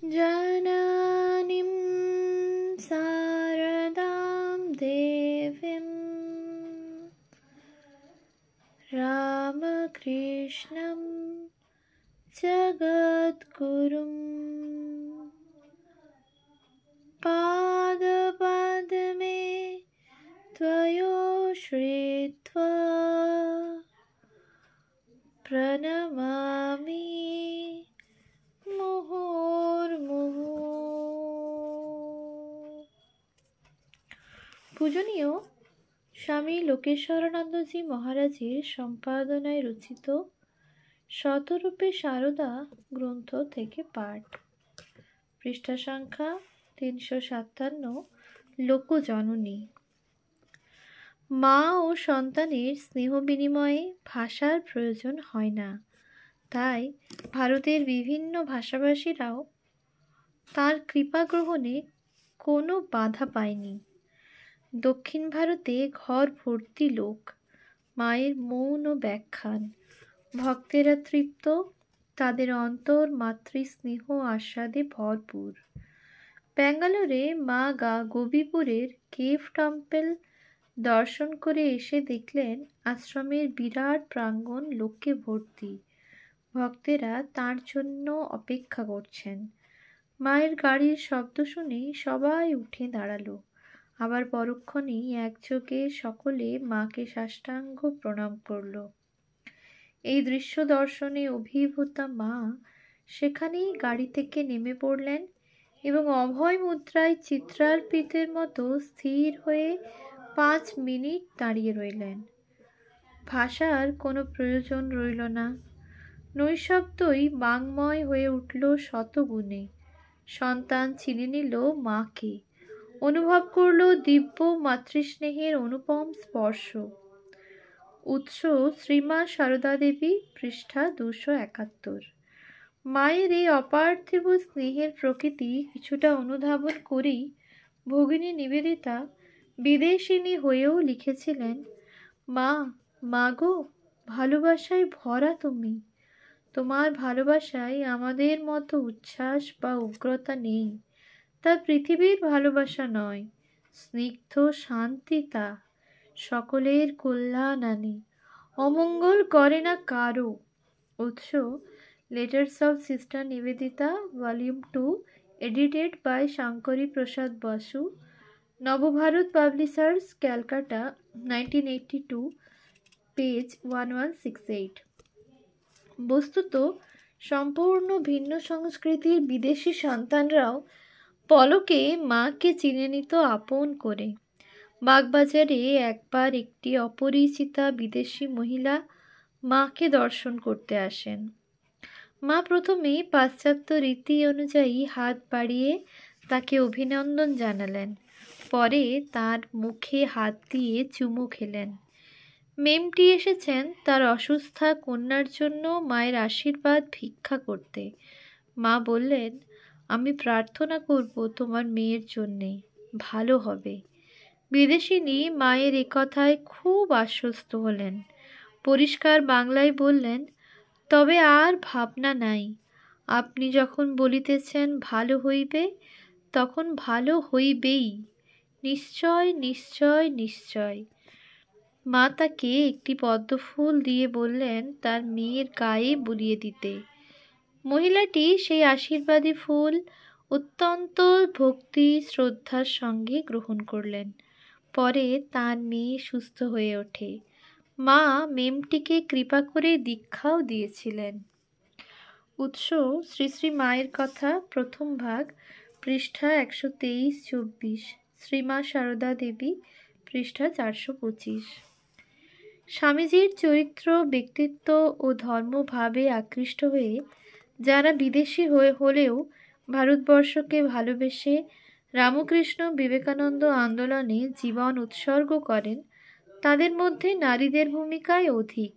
जननीं शारदां देवीं रामकृष्णं जगद्गुरुं पादपद्मे त्वयोश्रित्वा प्रणमामि মুহুর্মুহু। পূজনীয় স্বামী লোকেশ্বরানন্দজি মহারাজের সম্পাদনায় রচিত শতরূপে শারদা গ্রন্থ থেকে পাঠ। পৃষ্ঠা সংখ্যা 357। লোকজননী। মা ও সন্তানের স্নেহ বিনিময়ে ভাষার প্রয়োজন হয় না, তাই ভারতের বিভিন্ন ভাষাভাষীরাও তাঁর কৃপা গ্রহণে কোনো বাধা পায়নি। দক্ষিণ ভারতে ঘর ভর্তি লোক, মায়ের মৌন ব্যাখ্যান। ভক্তেরা তৃপ্ত, তাদের অন্তর মাতৃস্নেহ আস্বাদে ভরপুর। ব্যাঙ্গালোরে মা গোবিপুরের কেভ টেম্পল দর্শন করে এসে দেখলেন আশ্রমের বিরাট প্রাঙ্গণ লোকে ভর্তি। ভক্তেরা তাঁর জন্য অপেক্ষা করছেন। মায়ের গাড়ির শব্দ শুনে সবাই উঠে দাঁড়ালো। আবার পরক্ষণেই একযোগে সকলে মাকে সাষ্টাঙ্গ প্রণাম করল। এই দৃশ্য দর্শনে অভিভূতা মা সেখানেই গাড়ি থেকে নেমে পড়লেন এবং অভয় মুদ্রায় চিত্রার্পিতের মতো স্থির হয়ে 5 মিনিট দাঁড়িয়ে রইলেন। ভাষার কোনো প্রয়োজন রইল না, নৈশব্দই বাংময় হয়ে উঠল শতগুণে। সন্তান চিনে নিল মাকে, অনুভব করল দিব্য মাতৃস্নেহের অনুপম স্পর্শ। উৎস শ্রীমা সারদা দেবী, পৃষ্ঠা 271। মায়ের এই অপার্থিব স্নেহের প্রকৃতি কিছুটা অনুধাবন করেই ভগিনী নিবেদিতা বিদেশিনী হয়েও লিখেছিলেন, মা গো, ভালোবাসায় ভরা তুমি। তোমার ভালোবাসায় আমাদের মতো উচ্ছ্বাস বা উগ্রতা নেই। তা পৃথিবীর ভালোবাসা নয়, স্নিগ্ধ শান্তি তা। সকলের কল্যাণ আনে, অমঙ্গল করে না কারো। উৎস letters of sister Nivedita, volume 2, edited by Shankari Prasad Basu, Navabharat publishers, Calcutta, 1982, page 1168। বস্তুত সম্পূর্ণ ভিন্ন সংস্কৃতির বিদেশি সন্তানরাও পলকে মাকে চিনে নিত আপন করে। বাগবাজারে একবার একটি অপরিচিতা বিদেশি মহিলা মাকে দর্শন করতে আসেন। মা প্রথমে পাশ্চাত্য রীতি অনুযায়ী হাত বাড়িয়ে তাকে অভিনন্দন জানালেন, পরে তার মুখে হাত দিয়ে চুমু খেলেন। মেমটি এসেছেন তার অসুস্থা কন্যার জন্য মায়ের আশীর্বাদ ভিক্ষা করতে। মা বললেন, আমি প্রার্থনা করব তোমার মেয়ের জন্যে, ভালো হবে। বিদেশিনী মায়ের একথায় খুব আশ্বস্ত হলেন। পরিষ্কার বাংলায় বললেন, তবে আর ভাবনা নাই। আপনি যখন বলিতেছেন ভালো হইবে, তখন ভালো হইবেই, নিশ্চয় নিশ্চয় নিশ্চয়। মা তাকে একটি পদ্মফুল দিয়ে বললেন তার মেয়ের গায়ে বুলিয়ে দিতে। মহিলাটি সেই আশীর্বাদী ফুল অত্যন্ত ভক্তি শ্রদ্ধার সঙ্গে গ্রহণ করলেন। পরে তার মেয়ে সুস্থ হয়ে ওঠে। মা মেমটিকে কৃপা করে দীক্ষাও দিয়েছিলেন। উৎস শ্রী শ্রী মায়ের কথা, প্রথম ভাগ, পৃষ্ঠা 123-24, শ্রীমা সারদা দেবী, পৃষ্ঠা 425। স্বামীজির চরিত্র, ব্যক্তিত্ব ও ধর্মভাবে আকৃষ্ট হয়ে যারা বিদেশি হলেও ভারতবর্ষকে ভালোবেসে রামকৃষ্ণ বিবেকানন্দ আন্দোলনে জীবন উৎসর্গ করেন, তাদের মধ্যে নারীদের ভূমিকায় অধিক।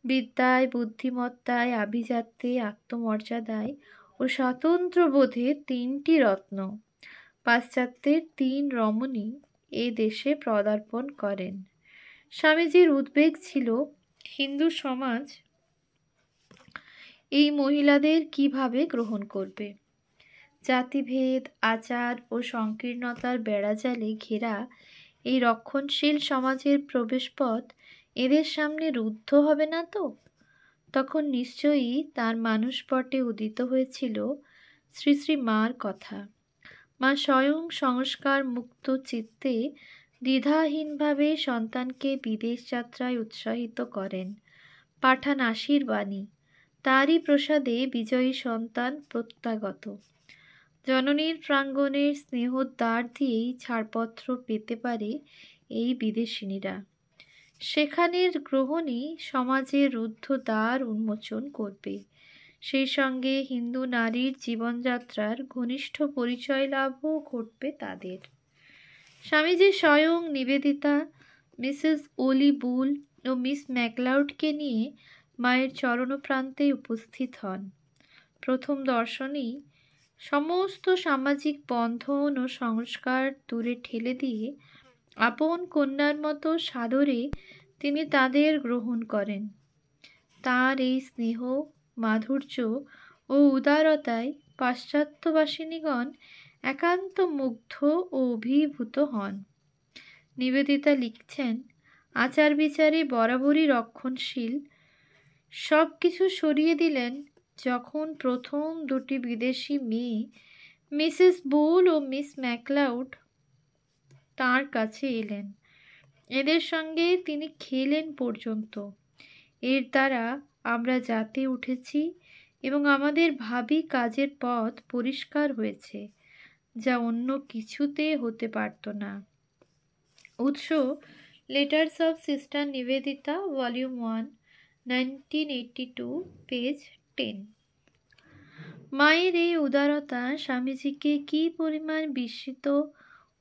বিদ্যায়, বুদ্ধিমত্তায়, আভিজাত্যে, আত্মমর্যাদায় ও স্বাতন্ত্র্য বোধে 3টি রত্ন, পাশ্চাত্যের 3 রমণী এ দেশে পদার্পণ করেন। স্বামীজির উদ্বেগ ছিল হিন্দু সমাজ এই মহিলাদের কিভাবে গ্রহণ করবে। জাতিভেদ, আচার ও সংকীর্ণতার বেড়াজালে ঘেরা এই রক্ষণশীল সমাজের প্রবেশপথ এদের সামনে রুদ্ধ হবে না তো? তখন নিশ্চয়ই তার মানসপটে উদিত হয়েছিল শ্রী শ্রী মার কথা। মা স্বয়ং সংস্কার মুক্ত চিত্তে দ্বিধাহীনভাবে সন্তানকে বিদেশ যাত্রায় উৎসাহিত করেন, পাঠান আশীর্বাণী। তারই প্রসাদে বিজয়ী সন্তান প্রত্যাগত। জননীর প্রাঙ্গণের স্নেহদ্বার দিয়েই ছাড়পত্র পেতে পারে এই বিদেশিনীরা। সেখানের গ্রহণই সমাজের রুদ্ধ দ্বার উন্মোচন করবে। সেই সঙ্গে হিন্দু নারীর জীবনযাত্রার ঘনিষ্ঠ পরিচয় লাভও ঘটবে তাদের। স্বামীজি স্বয়ং নিবেদিতা, মিসেস ওলি বুল ও মিস ম্যাকলাউডকে নিয়ে মায়ের চরণপ্রান্তে উপস্থিত হন। প্রথম দর্শনেই সমস্ত সামাজিক বন্ধন ও সংস্কার দূরে ঠেলে দিয়ে আপন কন্যার মতো সাদরে তিনি তাদের গ্রহণ করেন। তার এই স্নেহ, মাধুর্য ও উদারতায় পাশ্চাত্যবাসিনীগণ একান্ত মুগ্ধ ও অভিভূত হন। নিবেদিতা লিখছেন, আচার বিচারে বরাবরই রক্ষণশীল। সব কিছু সরিয়ে দিলেন যখন প্রথম দুটি বিদেশি মেয়ে মিসেস বুল ও মিস ম্যাকলাউড তাঁর কাছে এলেন। এদের সঙ্গে তিনি খেলেন পর্যন্ত। এর দ্বারা আমরা জাতে উঠেছি এবং আমাদের ভাবি কাজের পথ পরিষ্কার হয়েছে, যা অন্য কিছুতে হতে পারত না। উৎস letters of sister Nivedita, volume 1, 1982, page 10। মায়ের এই উদারতা স্বামীজিকে কি পরিমাণ বিস্মিত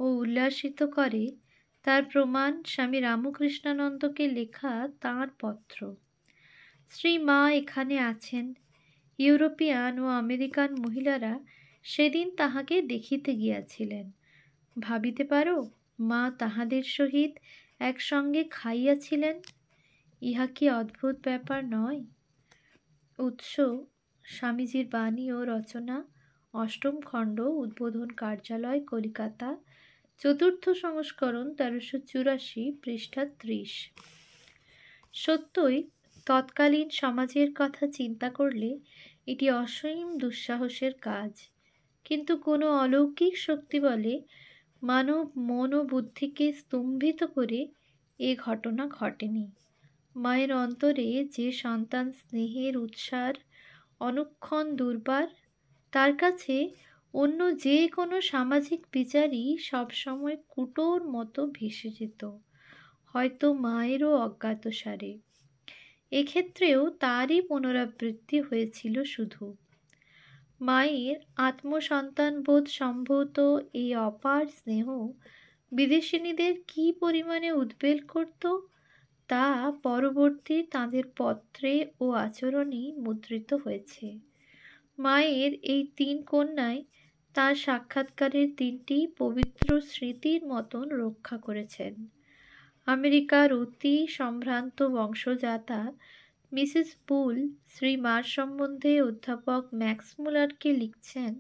ও উল্লাসিত করে তার প্রমাণ স্বামী রামকৃষ্ণানন্দকে লেখা তাঁর পত্র। শ্রী মা এখানে আছেন। ইউরোপিয়ান ও আমেরিকান মহিলারা সেদিন তাহাকে দেখিতে গিয়াছিলেন। ভাবিতে পারো মা তাহাদের সহিত একসঙ্গে খাইয়াছিলেন। ইহা কি অদ্ভুত ব্যাপার নয়? উৎস স্বামীজির বাণী ও রচনা, 8ম খণ্ড, উদ্বোধন কার্যালয়, কলিকাতা, 4th সংস্করণ, 1384, পৃষ্ঠা 30। সত্যই তৎকালীন সমাজের কথা চিন্তা করলে এটি অসীম দুঃসাহসের কাজ, কিন্তু কোনো অলৌকিক শক্তি বলে মানব মন ও বুদ্ধিকে স্তম্ভিত করে এ ঘটনা ঘটেনি। মায়ের অন্তরে যে সন্তান স্নেহের উৎসার অনুক্ষণ দুর্বার, তার কাছে অন্য যে কোনো সামাজিক বিচারই সবসময় কুটোর মতো ভেসে যেত, হয়তো মায়েরও অজ্ঞাতসারে। এক্ষেত্রেও তারই পুনরাবৃত্তি হয়েছিল শুধু। মায়ের আত্মসন্তানবোধ সম্ভূত এই অপার স্নেহ বিদেশিনীদের কি পরিমাণে উদ্বেল করত, তা পরবর্তী তাঁদের পত্রে ও আচরণেই মুদ্রিত হয়েছে। মায়ের এই 3 কন্যাই তার সাক্ষাৎকারের 3টি পবিত্র স্মৃতির মতন রক্ষা করেছেন। আমেরিকার অতি সম্ভ্রান্ত বংশজাতা মিসেস বুল শ্রী মার সম্বন্ধে অধ্যাপক ম্যাক্সমূলারকে লিখছেন,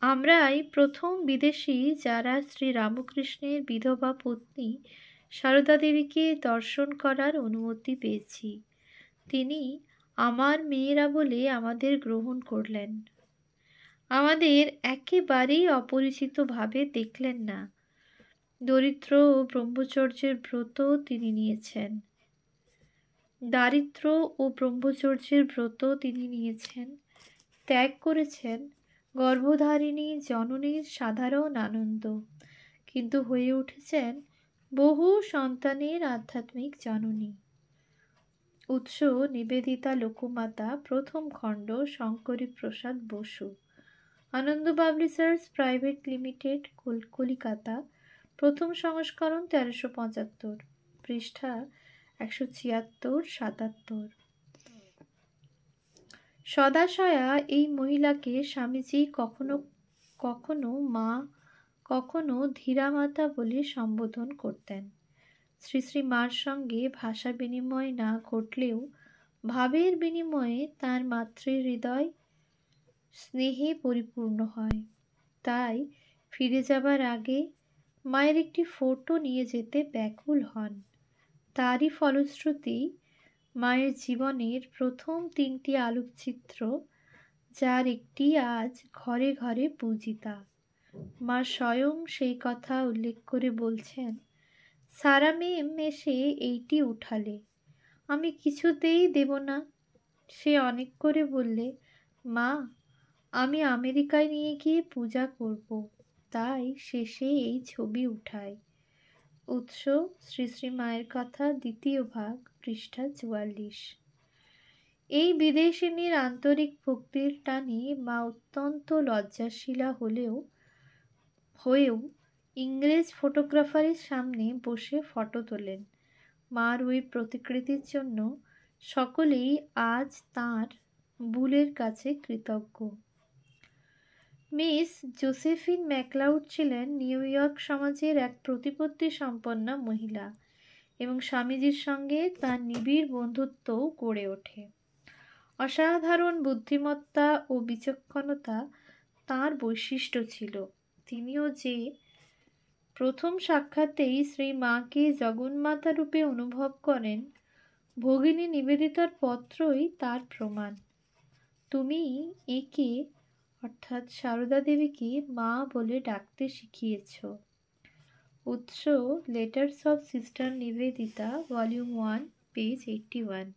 আমরাই প্রথম বিদেশি যারা শ্রী রামকৃষ্ণের বিধবা পত্নী সারদা দেবীকে দর্শন করার অনুমতি পেয়েছি। তিনি আমার মেয়েরা বলে আমাদের গ্রহণ করলেন। আমাদের একেবারেই অপরিচিতভাবে দেখলেন না। দরিদ্র ও ব্রহ্মচর্যের ব্রত তিনি নিয়েছেন। ত্যাগ করেছেন গর্ভধারিণী জননীর সাধারণ আনন্দ, কিন্তু হয়ে উঠেছেন বহু সন্তানের আধ্যাত্মিক জননী। উৎস নিবেদিতা লোকমাতা, 1ম খণ্ড, শঙ্করী প্রসাদ বসু, আনন্দ পাবলিশার্স প্রাইভেট লিমিটেড, কলিকাতা, 1ম সংস্করণ, 1375, পৃষ্ঠা 176-77। সদাশয়া এই মহিলাকে স্বামীজি কখনো কখনো মা, কখনো ধীরামাতা বলে সম্বোধন করতেন। শ্রী শ্রী মার সঙ্গে ভাষা বিনিময় না ঘটলেও ভাবের বিনিময়ে তাঁর মাতৃহৃদয় স্নেহে পরিপূর্ণ হয়। তাই ফিরে যাবার আগে মায়ের একটি ফটো নিয়ে যেতে ব্যাকুল হন। তারই ফলশ্রুতি মায়ের জীবনের প্রথম 3টি আলোকচিত্র, যার একটি আজ ঘরে ঘরে পূজিতা। মা স্বয়ং সেই কথা উল্লেখ করে বলছেন, সারা মেম এসে এইটি উঠালে, আমি কিছুতেই দেব না। সে অনেক করে বললে, মা আমি আমেরিকায় নিয়ে গিয়ে পূজা করব, তাই শেষে এই ছবি উঠাই। উৎস শ্রী শ্রী মায়ের কথা, 2য় ভাগ, পৃষ্ঠা 44। এই বিদেশিনীর আন্তরিক ভক্তির টানে মা অত্যন্ত লজ্জাশীলা হয়েও ইংরেজ ফটোগ্রাফারের সামনে বসে ফটো তোলেন। মার ওই প্রতিকৃতির জন্য সকলেই আজ তাঁর বুলের কাছে কৃতজ্ঞ। মিস জোসেফিন ম্যাকলাউড ছিলেন নিউ ইয়র্ক সমাজের এক প্রতিপত্তি সম্পন্না মহিলা এবং স্বামীজির সঙ্গে তার নিবিড় বন্ধুত্বও গড়ে ওঠে। অসাধারণ বুদ্ধিমত্তা ও বিচক্ষণতা তাঁর বৈশিষ্ট্য ছিল। তিনিও যে প্রথম সাক্ষাতেই শ্রী মাকে জগন্মাতা রূপে অনুভব করেন, ভগিনী নিবেদিতার পত্রই তার প্রমাণ। তুমি একে অর্থাৎ সারদা দেবীকে মা বলে ডাকতে শিখিয়েছ। উৎস letters of sister Nivedita, volume 1, page 81।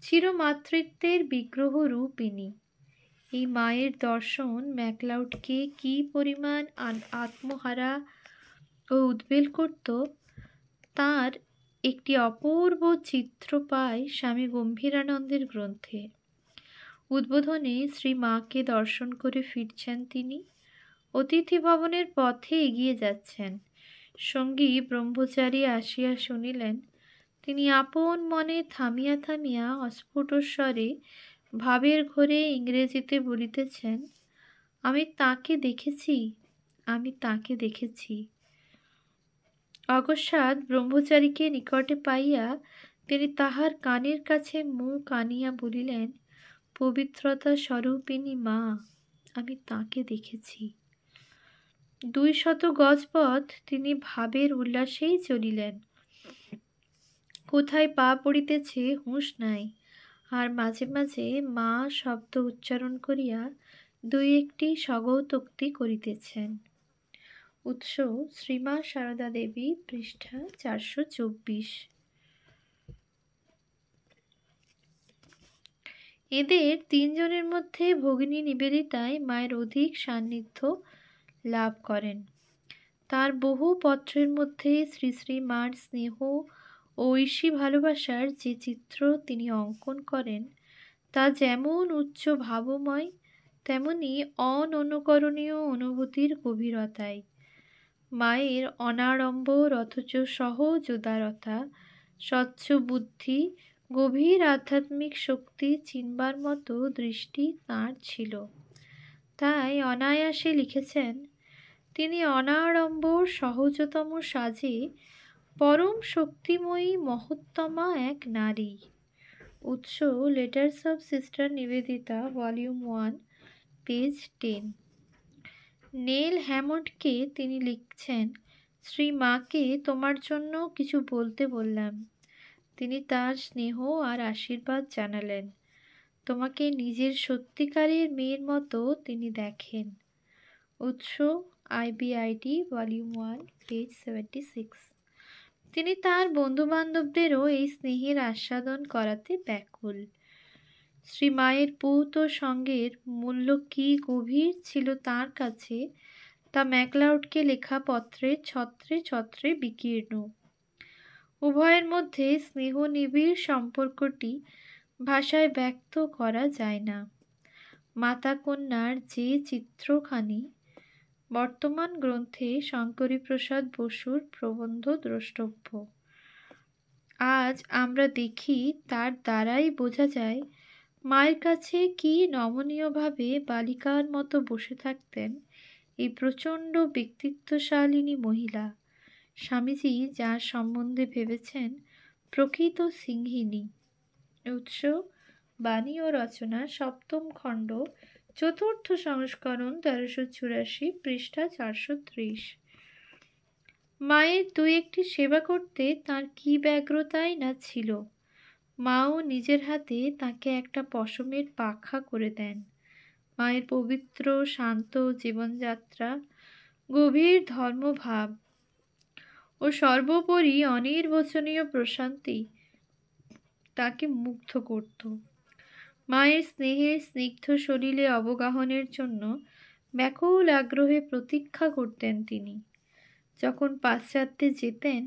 চিরমাতৃত্বের বিগ্রহ রূপ ইনি। এই মায়ের দর্শন ম্যাকলাউডকে কি পরিমাণ আত্মহারা ও উদ্বেল করত, তার একটি অপূর্ব চিত্র পায় স্বামী গম্ভীরানন্দের গ্রন্থে। উদ্বোধনে শ্রী মাকে দর্শন করে ফিরছেন তিনি। অতিথি ভবনের পথে এগিয়ে যাচ্ছেন। সঙ্গী ব্রহ্মচারী আসিয়া শুনিলেন। তিনি আপন মনে থামিয়া থামিয়া অস্ফুট স্বরে ভাবের ঘোরে ইংরেজিতে বলিতেছেন, আমি তাকে দেখেছি, আমি তাকে দেখেছি। অকস্মাৎ ব্রহ্মচারীকে নিকটে পাইয়া তিনি তাহার কানের কাছে মুখ আনিয়া বলিলেন, পবিত্রতা স্বরূপিণী মা, আমি তাকে দেখেছি। 200 গজ পথ তিনি ভাবের উল্লাসেই চলিলেন। কোথায় পা পড়িতেছে হুঁশ নাই, আর মাঝে মাঝে মা শব্দ উচ্চারণ করিয়া 2-1টি স্বগতোক্তি করিতেছেন। উৎস শ্রীমা সারদা দেবী, পৃষ্ঠা 424। এদের 3 জনের মধ্যে ভগিনী নিবেদিতায় মায়ের অধিক সান্নিধ্য লাভ করেন। তার বহু পত্রের মধ্যে শ্রী শ্রী মার স্নেহ ও ঐশী ভালোবাসার যে চিত্র তিনি অঙ্কন করেন, তা যেমন উচ্চ ভাবময়, তেমনি অননুকরণীয় অনুভূতির গভীরতায়। মায়ের অনাড়ম্বর অথচ সহজ উদারতা, স্বচ্ছ বুদ্ধি, গভীর আধ্যাত্মিক শক্তি চিনবার মতো দৃষ্টি তাঁর ছিল। তাই অনায়াসে লিখেছেন, তিনি অনাড়ম্বর সহজতম সাজে পরম শক্তিময়ী মহত্তমা এক নারী। উৎস letters of sister Nivedita, volume 1, page 10। Nell হ্যামন্ডকে তিনি লিখছেন, শ্রী মাকে তোমার জন্য কিছু বলতে বললাম। তিনি তার স্নেহ আর আশীর্বাদ জানালেন। তোমাকে নিজের সত্যিকারের মেয়ের মতো তিনি দেখেন। উৎস IBID, ভলিউম 1, পেজ 76। তিনি তার বন্ধুবান্ধবদেরও এই স্নেহের আস্বাদন করাতে ব্যাকুল। শ্রী মায়ের পৌত সঙ্গের মূল্য কি গভীর ছিল তাঁর কাছে, তা ম্যাকলাউডকে লেখা পত্রে ছত্রে ছত্রে বিকীর্ণ। উভয়ের মধ্যে স্নেহ নিবিড় সম্পর্কটি ভাষায় ব্যক্ত করা যায় না। মাতা কন্যার যে চিত্রখানি বর্তমান গ্রন্থে শঙ্করীপ্রসাদ বসুর প্রবন্ধ দ্রষ্টব্য, আজ আমরা দেখি, তার দ্বারাই বোঝা যায় মায়ের কাছে কি নমনীয়ভাবে বালিকার মতো বসে থাকতেন এই প্রচণ্ড ব্যক্তিত্বশালিনী মহিলা, স্বামীজি যার সম্বন্ধে ভেবেছেন প্রকৃত সিংহিনী। উৎস বাণী ও রচনা, 7ম খণ্ড, চতুর্থ সংস্করণ 1384, পৃষ্ঠা 430। মায়ের দুই একটি সেবা করতে তার কি ব্যগ্রতাই না ছিল। মাও নিজের হাতে তাকে একটা পশমের পাখা করে দেন। মায়ের পবিত্র শান্ত জীবনযাত্রা, গভীর ধর্মভাব ও সর্বোপরি অনির্বচনীয় প্রশান্তি তাকে মুগ্ধ করত। মায়ের স্নেহের স্নিগ্ধ সলিলে অবগাহনের জন্য ব্যাকুল আগ্রহে প্রতীক্ষা করতেন তিনি। যখন পাশ্চাত্যে যেতেন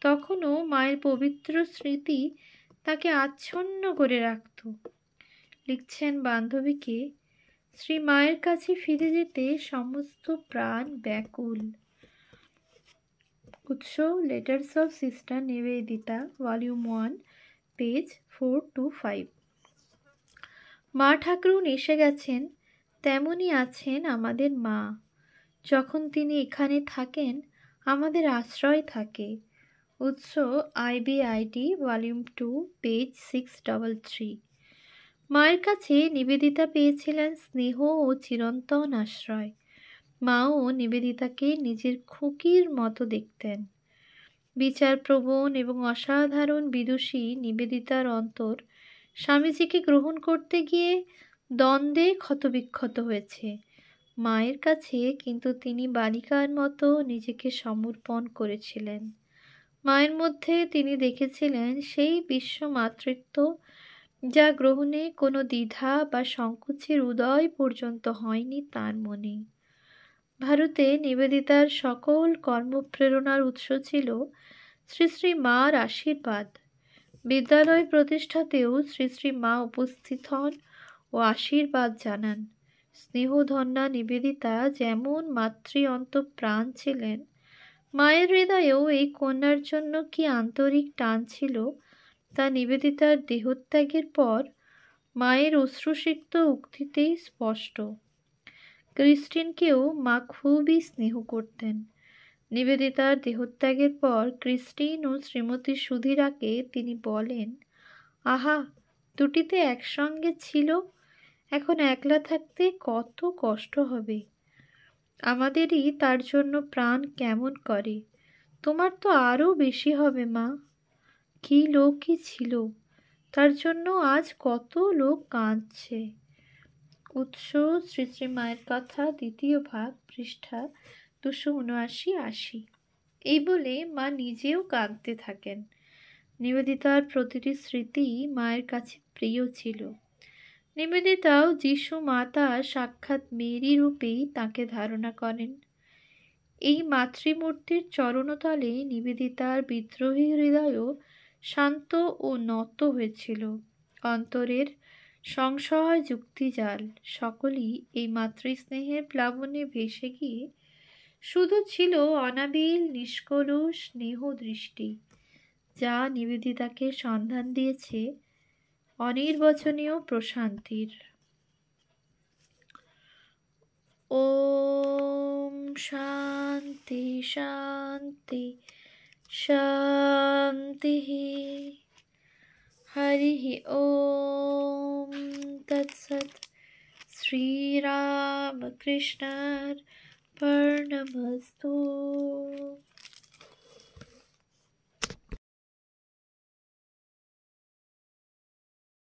তখনও মায়ের পবিত্র স্মৃতি তাকে আচ্ছন্ন করে রাখত। লিখছেন বান্ধবীকে, শ্রী মায়ের কাছে ফিরে যেতে সমস্ত প্রাণ ব্যাকুল। উৎস letters of sister Nivedita, volume 1, page 425। মা ঠাকুরুন এসে গেছেন, তেমনই আছেন আমাদের মা। যখন তিনি এখানে থাকেন আমাদের আশ্রয় থাকে। উৎস IBID, ভলিউম 2, পেজ 633। মায়ের কাছে নিবেদিতা পেয়েছিলেন স্নেহ ও চিরন্তন আশ্রয়। মাও নিবেদিতাকে নিজের খুকির মতো দেখতেন। বিচারপ্রবণ এবং অসাধারণ বিদুষী নিবেদিতার অন্তর স্বামীজিকে গ্রহণ করতে গিয়ে দ্বন্দ্বে ক্ষতবিক্ষত হয়েছে। মায়ের কাছে কিন্তু তিনি বালিকার মতো নিজেকে সমর্পণ করেছিলেন। মায়ের মধ্যে তিনি দেখেছিলেন সেই বিশ্ব মাতৃত্ব যা গ্রহণে কোনো দ্বিধা বা সংকোচের উদয় পর্যন্ত হয়নি তার মনে। ভারতে নিবেদিতার সকল কর্মপ্রেরণার উৎস ছিল শ্রী শ্রী মার আশীর্বাদ। বিদ্যালয় প্রতিষ্ঠাতেও শ্রী শ্রী মা উপস্থিত হন ও আশীর্বাদ জানান। স্নেহধন্যা নিবেদিতা যেমন মাতৃ অন্তঃপ্রাণ ছিলেন, মায়ের হৃদয়েও এই কন্যার জন্য কি আন্তরিক টান ছিল তা নিবেদিতার দেহত্যাগের পর মায়ের অশ্রুসিক্ত উক্তিতেই স্পষ্ট। ক্রিস্টিনকেও মা খুবই স্নেহ করতেন। নিবেদিতার দেহত্যাগের পর ক্রিস্টিন ও শ্রীমতী সুধীরাকে তিনি বলেন, আহা, দুটিতে একসঙ্গে ছিল, এখন একলা থাকতে কত কষ্ট হবে। আমাদেরই তার জন্য প্রাণ কেমন করে, তোমার তো আরও বেশি হবে মা। কি লোকই ছিল, তার জন্য আজ কত লোক কাঁদছে। উৎস শ্রী শ্রী মায়ের কথা, দ্বিতীয় ভাগ, পৃষ্ঠা 279-80। এই বলে মা নিজেও কাঁদতে থাকেন। নিবেদিতার প্রতিটি স্মৃতি মায়ের কাছে প্রিয় ছিল। নিবেদিতাও যিশু মাতা সাক্ষাৎ মেরি রূপেই তাকে ধারণা করেন। এই মাতৃমূর্তির চরণতলে নিবেদিতার বিদ্রোহী হৃদয়ও শান্ত ও নত হয়েছিল। অন্তরের সংশয় যুক্তিজাল সকলই এই মাতৃস্নেহের প্লাবনে ভেসে গিয়ে শুধু ছিল অনাবিল নিষ্কলুষ স্নেহ দৃষ্টি, যা নিবেদিতাকে সন্ধান দিয়েছে অনির্বচনীয় প্রশান্তির। ওম শান্তি শান্তি শান্তি। হরি ওম তৎসৎ। শ্রীরামকৃষ্ণার পর্ণমস্তু।